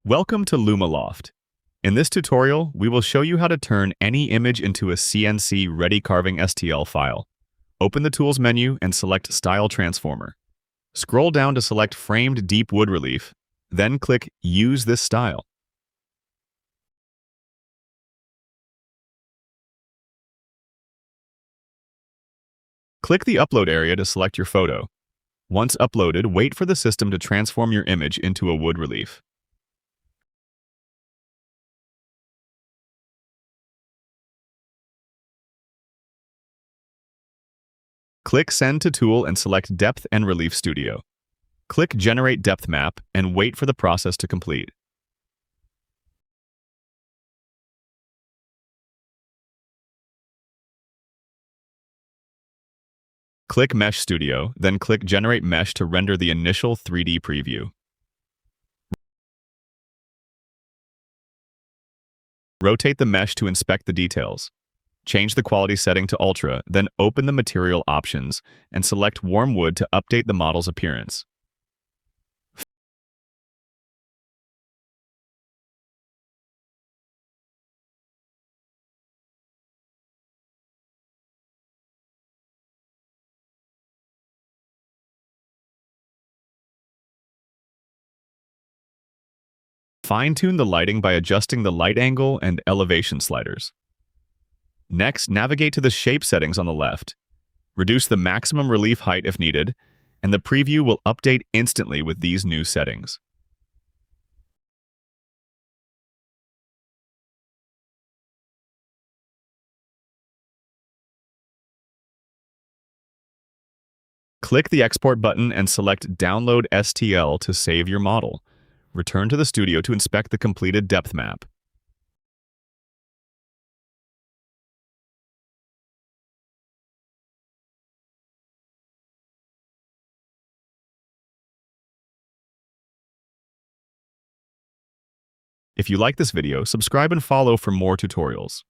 Welcome to Luma-Loft. In this tutorial, we will show you how to turn any image into a CNC ready carving STL file. Open the Tools menu and select Style Transformer. Scroll down to select Framed Deep Wood Relief, then click Use this style. Click the Upload area to select your photo. Once uploaded, wait for the system to transform your image into a wood relief. Click Send to Tool and select Depth and Relief Studio. Click Generate Depth Map and wait for the process to complete. Click Mesh Studio, then click Generate Mesh to render the initial 3D preview. Rotate the mesh to inspect the details. Change the quality setting to Ultra, then open the material options and select Warm Wood to update the model's appearance. Fine-tune the lighting by adjusting the light angle and elevation sliders. Next, navigate to the shape settings on the left. Reduce the maximum relief height if needed, and the preview will update instantly with these new settings. Click the Export button and select Download STL to save your model. Return to the studio to inspect the completed depth map. If you like this video, subscribe and follow for more tutorials.